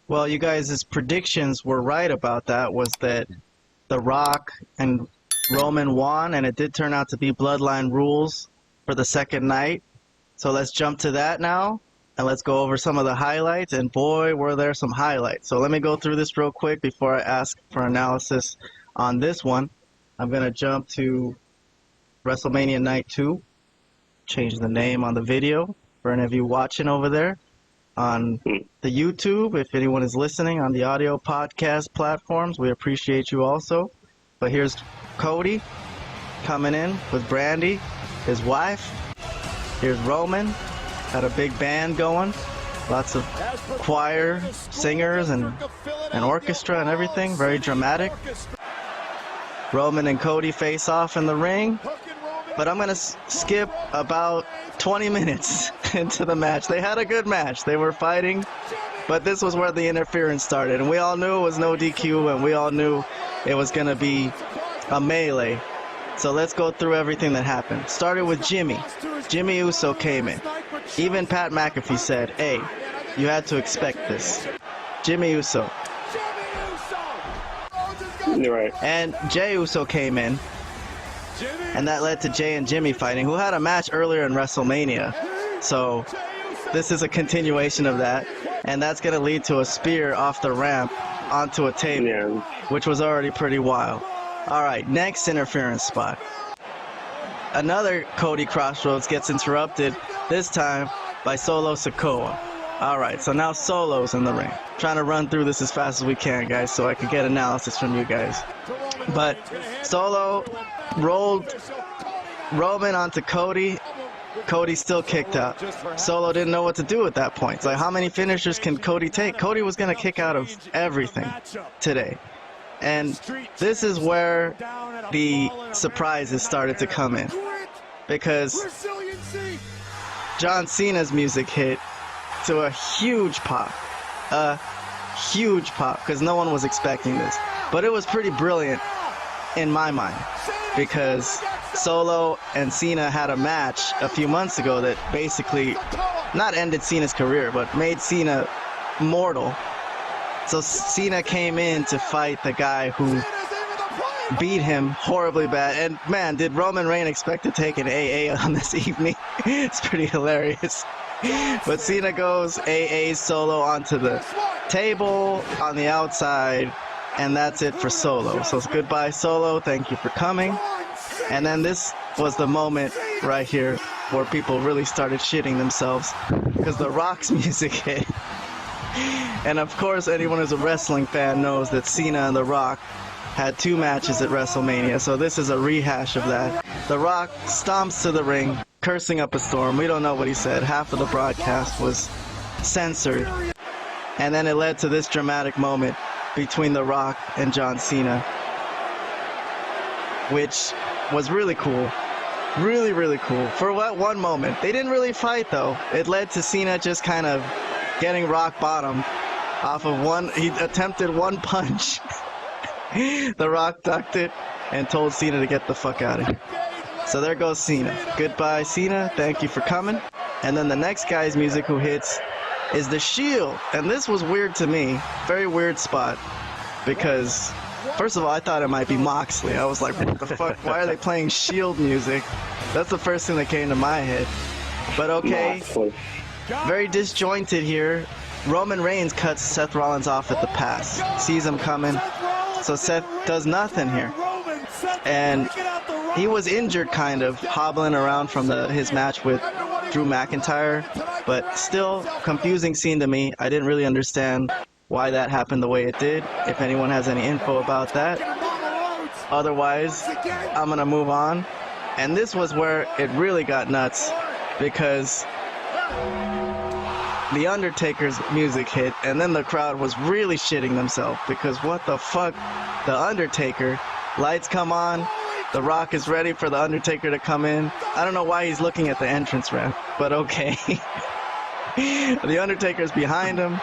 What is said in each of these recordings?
Well, you guys' predictions were right about that, was that The Rock and Roman won, and it did turn out to be Bloodline rules for the second night. So let's jump to that now, and let's go over some of the highlights, and boy, were there some highlights. So let me go through this real quick before I ask for analysis on this one. I'm going to jump to WrestleMania Night 2, change the name on the video for any of you watching over there on the YouTube. If anyone is listening on the audio podcast platforms, we appreciate you also. But here's Cody coming in with Brandy, his wife. Here's Roman, had a big band going, lots of choir, singers, and an orchestra and everything, very dramatic. Roman and Cody face off in the ring, but I'm going to skip about 20 minutes into the match. They had a good match. They were fighting, but this was where the interference started. And we all knew it was no DQ, and we all knew it was going to be a melee. So let's go through everything that happened. Started with Jimmy. Jimmy Uso came in. Even Pat McAfee said, hey, you had to expect this. Jimmy Uso. You're right. And Jey Uso came in. And that led to Jey and Jimmy fighting, who had a match earlier in WrestleMania. So this is a continuation of that. And that's going to lead to a spear off the ramp onto a table, which was already pretty wild. All right, next interference spot. Another Cody Crossroads gets interrupted, this time by Solo Sikoa. All right, so now Solo's in the ring. Trying to run through this as fast as we can, guys, so I can get analysis from you guys. But Solo rolled Roman onto Cody. Cody still kicked out. Solo didn't know what to do at that point. It's like, how many finishers can Cody take? Cody was going to kick out of everything today. And this is where the surprises started to come in. Because John Cena's music hit to a huge pop. A huge pop, because no one was expecting this. But it was pretty brilliant in my mind. Because Solo and Cena had a match a few months ago that basically not ended Cena's career, but made Cena mortal. So Cena came in to fight the guy who beat him horribly bad. And man, did Roman Reigns expect to take an AA on this evening? It's pretty hilarious. But Cena goes AA Solo onto the table on the outside, and that's it for Solo. So it's goodbye, Solo. Thank you for coming. And then this was the moment right here where people really started shitting themselves because The Rock's music hit. And of course, anyone who's a wrestling fan knows that Cena and The Rock had 2 matches at WrestleMania, so this is a rehash of that. The Rock stomps to the ring, cursing up a storm. We don't know what he said. Half of the broadcast was censored. And then it led to this dramatic moment between The Rock and John Cena, which was really cool. Really, really cool. For one moment. They didn't really fight, though. It led to Cena just kind of getting rock bottom off of one. He attempted one punch. The Rock ducked it and told Cena to get the fuck out of here. So there goes Cena. Goodbye, Cena. Thank you for coming. And then the next guy's music who hits is The Shield. And this was weird to me. Very weird spot. Because, first of all, I thought it might be Moxley. I was like, what the fuck? Why are they playing Shield music? That's the first thing that came to my head. But okay. Very disjointed here. Roman Reigns cuts Seth Rollins off at the pass. Sees him coming. So Seth does nothing here. And he was injured kind of, hobbling around from his match with Drew McIntyre. But still, confusing scene to me. I didn't really understand why that happened the way it did. If anyone has any info about that. Otherwise, I'm going to move on. And this was where it really got nuts. Because The Undertaker's music hit, and then the crowd was really shitting themselves, because what the fuck? The Undertaker, lights come on, The Rock is ready for The Undertaker to come in. I don't know why he's looking at the entrance ramp, but okay. The Undertaker's behind him,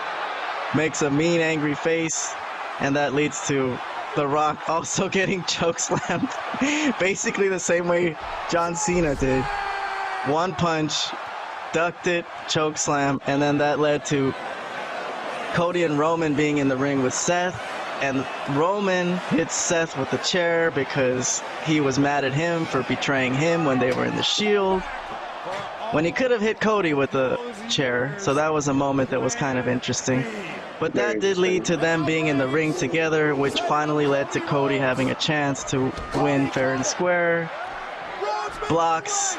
makes a mean, angry face, and that leads to The Rock also getting chokeslammed. Basically the same way John Cena did. One punch, ducked it, choke slam, and then that led to Cody and Roman being in the ring with Seth, and Roman hits Seth with the chair because he was mad at him for betraying him when they were in the Shield, when he could have hit Cody with the chair. So that was a moment that was kind of interesting. But that did lead to them being in the ring together, which finally led to Cody having a chance to win fair and square. Blocks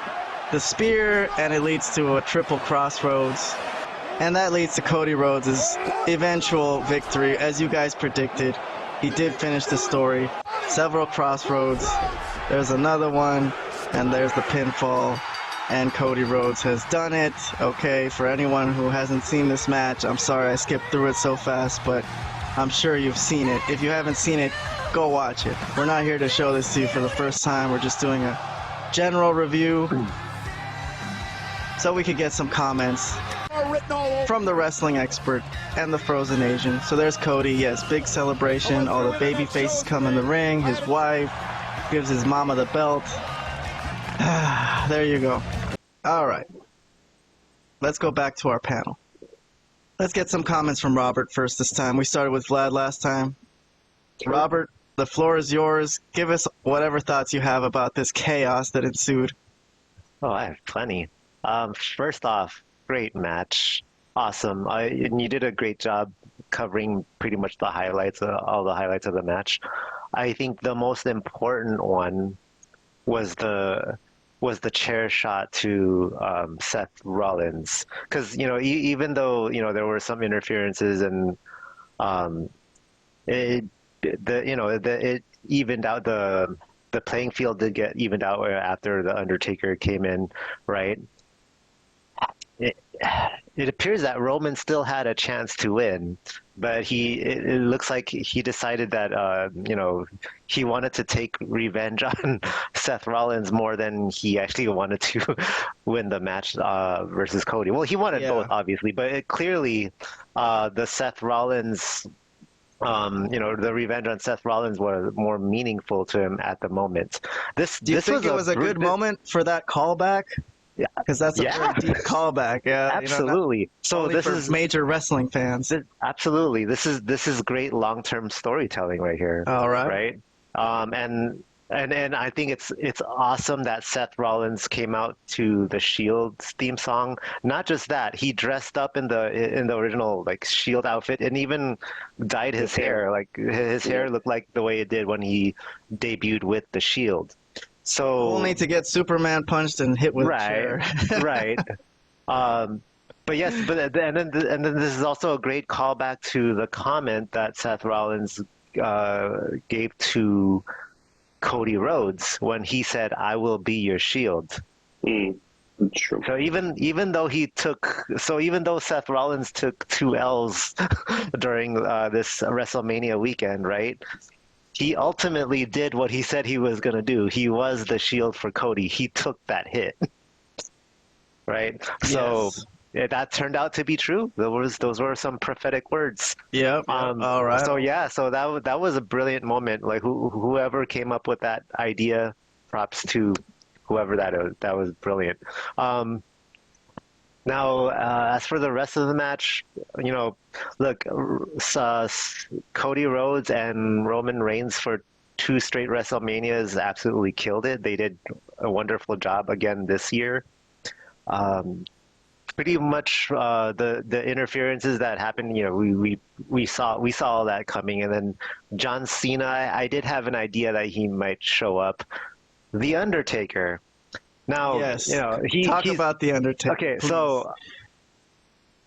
the spear, and it leads to a triple crossroads. And that leads to Cody Rhodes' eventual victory. As you guys predicted, he did finish the story. Several crossroads. There's another one, and there's the pinfall. And Cody Rhodes has done it. Okay, for anyone who hasn't seen this match, I'm sorry I skipped through it so fast, but I'm sure you've seen it. If you haven't seen it, go watch it. We're not here to show this to you for the first time. We're just doing a general review so we could get some comments from the wrestling expert and the Frozen Asian. So there's Cody. Yes, big celebration. All the baby faces come in the ring. His wife gives his mama the belt. There you go. All right. Let's go back to our panel. Let's get some comments from Robert first this time. We started with Vlad last time. Robert, the floor is yours. Give us whatever thoughts you have about this chaos that ensued. Oh, I have plenty. First off, great match. Awesome. And you did a great job covering pretty much the highlights, all the highlights of the match. I think the most important one was the chair shot to Seth Rollins, because even though there were some interferences and it evened out, the playing field did get evened out after the Undertaker came in, right? It appears that Roman still had a chance to win, but it looks like he decided that he wanted to take revenge on Seth Rollins more than he actually wanted to win the match versus Cody. Well, he wanted both, obviously, but clearly the Seth Rollins, the revenge on Seth Rollins was more meaningful to him at the moment. Do you think it was a good moment for that callback? Yeah, because that's a very deep callback. Yeah, absolutely. So this is major wrestling fans. Absolutely, this is great long-term storytelling right here. All right. And I think it's awesome that Seth Rollins came out to the Shield's theme song. Not just that, he dressed up in the original Shield outfit and even dyed his hair. Like his hair looked like the way it did when he debuted with the Shield. So only to get Superman punched and hit with a chair. Right. But yes, and then this is also a great callback to the comment that Seth Rollins gave to Cody Rhodes when he said, "I will be your shield." True. So even though Seth Rollins took 2 L's during this WrestleMania weekend, right? He ultimately did what he said he was going to do. He was the shield for Cody. He took that hit, right? Yes. So that turned out to be true. Those were some prophetic words. Yep. All right. So that was a brilliant moment. Like whoever came up with that idea, props to whoever that is. That was brilliant. Now, as for the rest of the match, look, Cody Rhodes and Roman Reigns for 2 straight WrestleManias absolutely killed it. They did a wonderful job again this year. Pretty much the interferences that happened, we saw all that coming. And then John Cena, I did have an idea that he might show up. The Undertaker. Now, yes. Talk about the Undertaker. Okay, please. So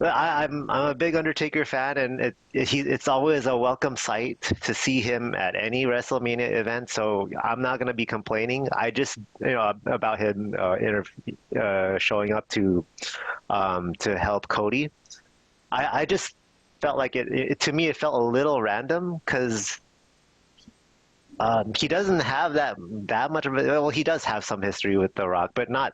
I'm a big Undertaker fan, and it's always a welcome sight to see him at any WrestleMania event. So I'm not going to be complaining. I just about him showing up to help Cody. I just felt like to me it felt a little random because. He doesn't have that much of it. Well, he does have some history with The Rock, but not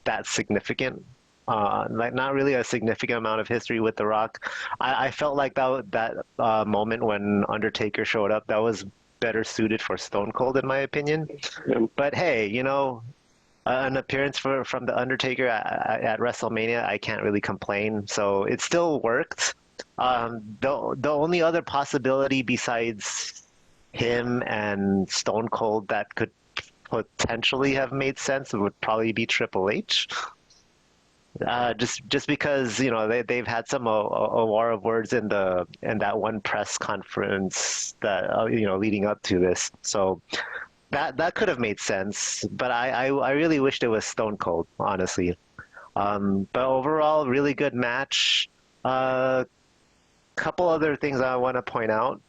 that significant. Not really a significant amount of history with The Rock. I felt like that moment when Undertaker showed up, that was better suited for Stone Cold, in my opinion. Yeah. But hey, an appearance from the Undertaker at WrestleMania, I can't really complain. So it still worked. The only other possibility besides him and Stone Cold that could potentially have made sense would probably be Triple H. Just because they've had some a war of words in that one press conference that leading up to this, so that could have made sense. But I really wished it was Stone Cold, honestly. But overall, really good match. Couple other things I want to point out.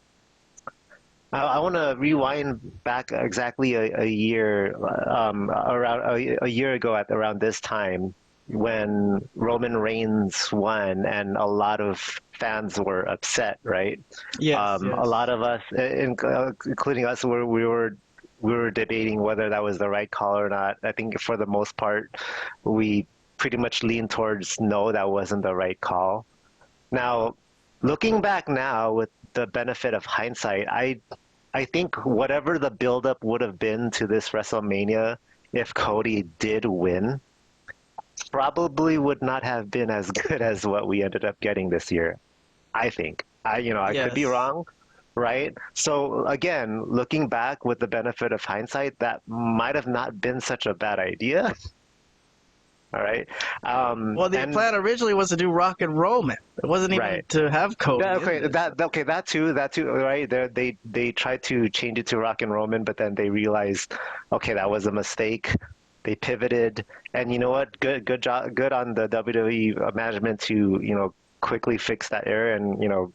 I want to rewind back exactly a year, around a year ago at around this time when Roman Reigns won, and a lot of fans were upset, right? Yes, A lot of us, including us, we were debating whether that was the right call or not. I think for the most part, we pretty much leaned towards no, that wasn't the right call. Now, looking back now with the benefit of hindsight, I think whatever the buildup would have been to this WrestleMania, if Cody did win, probably would not have been as good as what we ended up getting this year. I think. I could be Yes. wrong, right? So again, looking back with the benefit of hindsight, that might have not been such a bad idea. All right. Well, the plan originally was to do Rock and Roman. It wasn't even Right. to have Cody. That too, right? They tried to change it to Rock and Roman, but then they realized, okay, that was a mistake. They pivoted, and you know what? Good job, good on the WWE management to quickly fix that error, and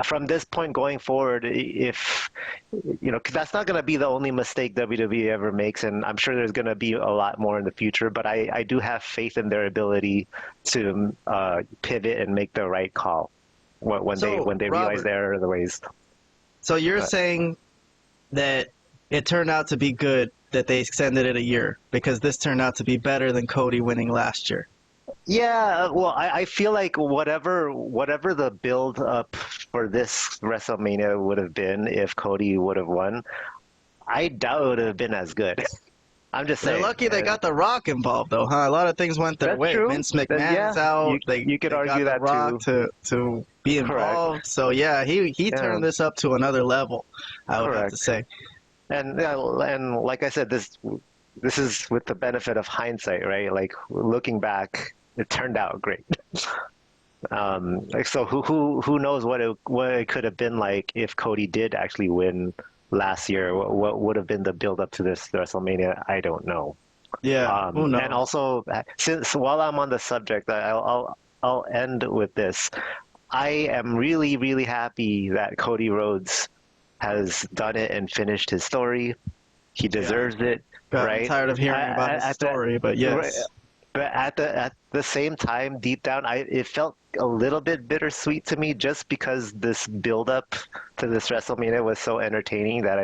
from this point going forward, if 'cause that's not going to be the only mistake WWE ever makes, and I'm sure there's going to be a lot more in the future. But I do have faith in their ability to pivot and make the right call when they Robert, realize their error of the ways. So you're saying that it turned out to be good that they extended it a year because this turned out to be better than Cody winning last year. Yeah, well, I feel like whatever the build up for this WrestleMania would have been if Cody would have won, I doubt it would have been as good. I'm just They're saying. lucky they got The Rock involved, though, huh? A lot of things went their That's way. true. Vince McMahon's Yeah, out. you could they argue got that The Rock to be involved. Correct. So yeah, he turned this up to another level. I would have to Correct. say. And like I said, this is with the benefit of hindsight, right? Like looking back, it turned out great. So who knows what it could have been like if Cody did actually win last year? What would have been the build up to this WrestleMania? I don't know. Yeah, who knows? And also, since while I'm on the subject, I'll end with this. I am really, really happy that Cody Rhodes has done it and finished his story. He deserves it, Got right? tired of hearing about his story, but yes. Right, but at the same time, deep down, it felt a little bit bittersweet to me just because this build up to this WrestleMania was so entertaining that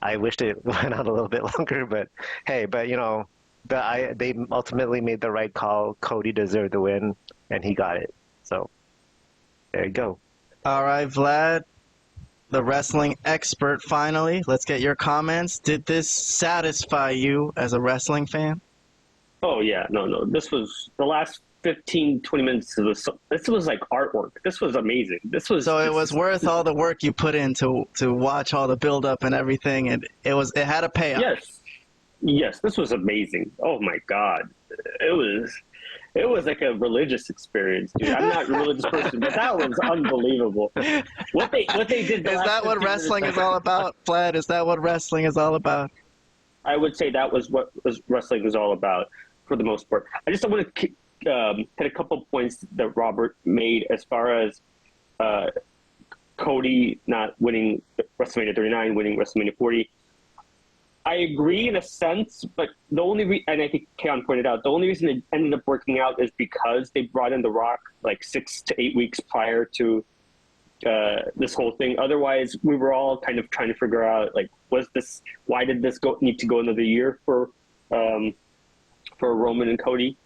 I wished it went on a little bit longer. But hey, they ultimately made the right call. Cody deserved the win, and he got it. So there you go. All right, Vlad, the wrestling expert, finally. Let's get your comments. Did this satisfy you as a wrestling fan? Oh, yeah. No. This was the last 15, 20 minutes. This was like artwork. This was amazing. So it was worth all the work you put in to watch all the build up and everything, and it had a payoff. Yes. This was amazing. Oh my God. It was like a religious experience, dude. I'm not a religious person, but that was unbelievable. What they did. Is that what wrestling is all about, Vlad? Is that what wrestling is all about? I would say that was what wrestling was all about, for the most part. I just want to hit a couple points that Robert made as far as Cody not winning WrestleMania 39, winning WrestleMania 40. I agree in a sense, but the only and I think Keon pointed out, the only reason it ended up working out is because they brought in The Rock like 6 to 8 weeks prior to this whole thing. Otherwise, we were all kind of trying to figure out, like, why did this need to go another year for Roman and Cody?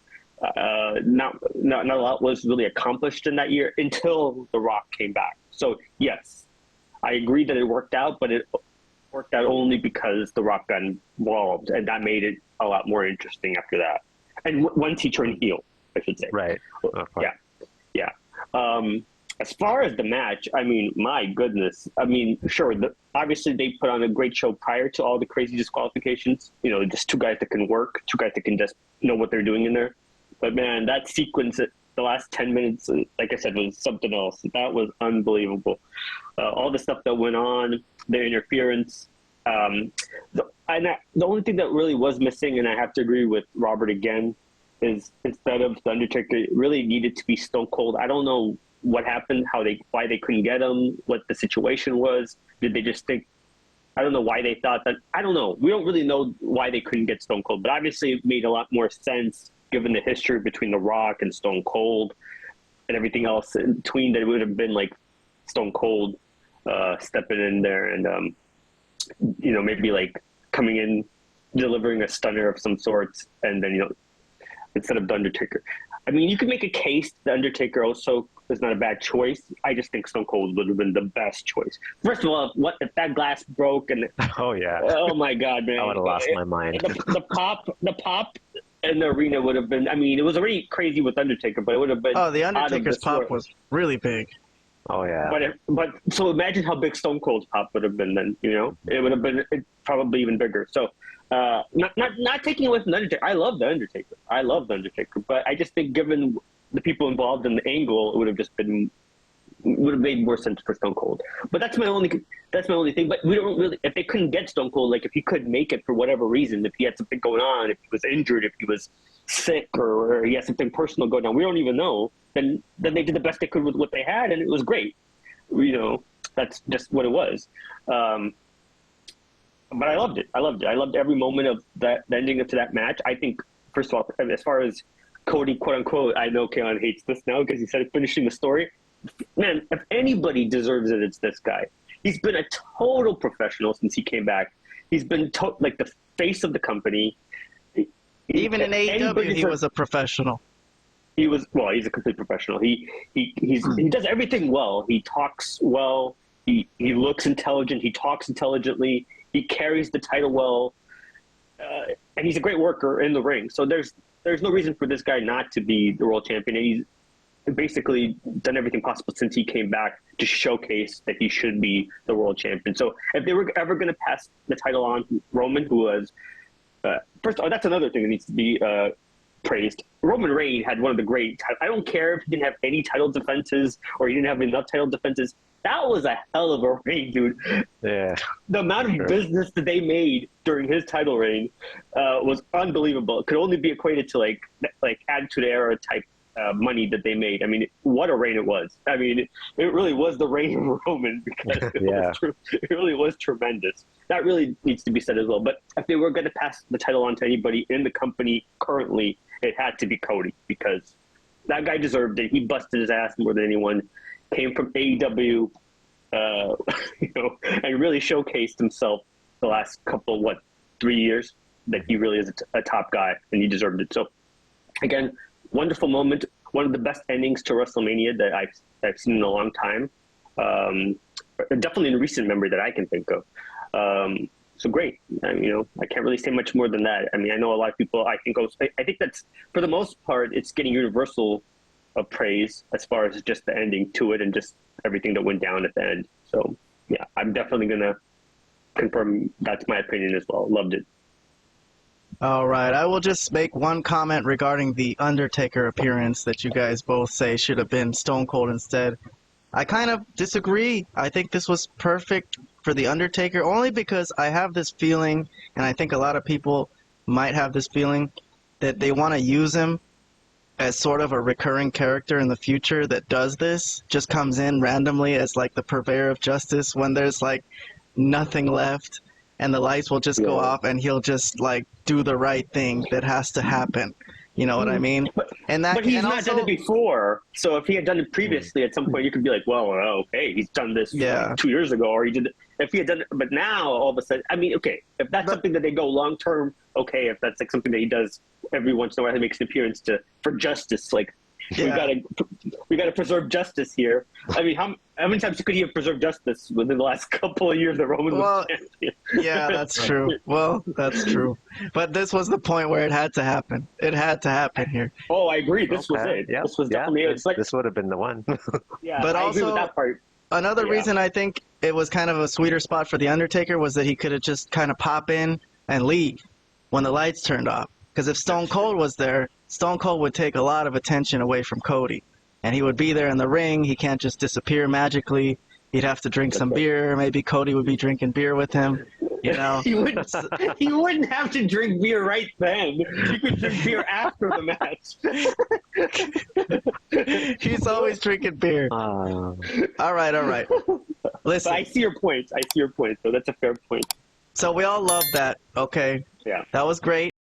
Not a lot was really accomplished in that year until The Rock came back. So yes, I agree that it worked out, but it worked out only because The Rock got involved, and that made it a lot more interesting after that. And once he turned heel, I should say. Right. Yeah. As far as the match, I mean, my goodness. I mean, sure, obviously they put on a great show prior to all the crazy disqualifications. You know, just two guys that can work, two guys that can just know what they're doing in there. But man, that sequence, the last 10 minutes, like I said, was something else. That was unbelievable. All the stuff that went on, the interference. The only thing that really was missing, and I have to agree with Robert again, is instead of the Undertaker, it really needed to be Stone Cold. I don't know what happened, why they couldn't get him, what the situation was. Did they just think, I don't know why they thought that, I don't know. We don't really know why they couldn't get Stone Cold, but obviously it made a lot more sense given the history between The Rock and Stone Cold and everything else in between, that it would have been like Stone Cold stepping in there and, you know, maybe like coming in, delivering a stunner of some sorts, and then, you know, instead of the Undertaker. I mean, you could make a case the Undertaker also is not a bad choice. I just think Stone Cold would have been the best choice. First of all, what if that glass broke and Oh yeah. oh my God, man! I would have lost my mind. The pop in the arena would have been. I mean, it was already crazy with Undertaker, but it would have been. Oh, the Undertaker's pop was really big. Oh yeah. But so imagine how big Stone Cold's pop would have been then. You know, it would have been probably even bigger. So. Not taking away from the Undertaker. I love the Undertaker. But I just think given the people involved in the angle, it would have made more sense for Stone Cold. But that's my only thing. But we don't really, if they couldn't get Stone Cold, like if he couldn't make it for whatever reason, if he had something going on, if he was injured, if he was sick, or he had something personal going on, we don't even know. Then they did the best they could with what they had, and it was great. You know, that's just what it was. But I loved it. I loved every moment of the ending up to that match. I think, first of all, as far as Cody, quote unquote, I know Kaon hates this now because he said finishing the story. Man, if anybody deserves it, it's this guy. He's been a total professional since he came back. He's been like the face of the company. Even in AEW, he was a professional. He's a complete professional. He does everything well. He talks well. He looks intelligent. He talks intelligently. He carries the title well, and he's a great worker in the ring. So there's no reason for this guy not to be the world champion. And he's basically done everything possible since he came back to showcase that he should be the world champion. So if they were ever going to pass the title on to Roman, who was first of all, that's another thing that needs to be praised. Roman Reigns had one of the great. I don't care if he didn't have any title defenses or he didn't have enough title defenses. That was a hell of a reign, dude. Yeah. The amount of business that they made during his title reign was unbelievable. It could only be equated to like Attitude Era type money that they made. I mean, what a reign it was. I mean, it really was the reign of Roman because it really was tremendous. That really needs to be said as well. But if they were going to pass the title on to anybody in the company currently, it had to be Cody because that guy deserved it. He busted his ass more than anyone. Came from AEW, you know, and really showcased himself the last couple, 3 years, that he really is a top guy, and he deserved it. So, again, wonderful moment. One of the best endings to WrestleMania that I've seen in a long time. Definitely in recent memory that I can think of. So great. You know, I can't really say much more than that. I mean, I know a lot of people. I think that's for the most part, it's getting universal of praise as far as just the ending to it and just everything that went down at the end. So yeah, I'm definitely gonna confirm that's my opinion as well. Loved it. All right, I will just make one comment regarding the Undertaker appearance that you guys both say should have been Stone Cold instead. I kind of disagree. I think this was perfect for the Undertaker only because I have this feeling, and I think a lot of people might have this feeling, that they want to use him as sort of a recurring character in the future that does this, just comes in randomly as like the purveyor of justice when there's like nothing left and the lights will just go off and he'll just like do the right thing that has to happen. You know what I mean? But he's not done it before. So if he had done it previously, at some point you could be like, well, okay, he's done this like 2 years ago, or he did. If he had done it, but now all of a sudden, I mean, okay, if that's something that they go long term, okay. If that's like something that he does every once in a while, he makes an appearance for justice. Like we gotta preserve justice here. I mean, How many times could he have preserved justice within the last couple of years that Roman was champion? Yeah, that's true. Well, that's true. But this was the point where it had to happen. It had to happen here. Oh, I agree. This was it. Yep. This was definitely it. It's like, this would have been the one. yeah, But I agree with also- that part. Another reason I think it was kind of a sweeter spot for The Undertaker was that he could have just kind of pop in and leave when the lights turned off. Because if Stone Cold was there, Stone Cold would take a lot of attention away from Cody. And he would be there in the ring. He can't just disappear magically. He'd have to drink some beer. Maybe Cody would be drinking beer with him. You know? he wouldn't have to drink beer right then. He could drink beer after the match. He's always drinking beer. All right. Listen. But I see your point. So that's a fair point. So we all love that, okay? Yeah. That was great.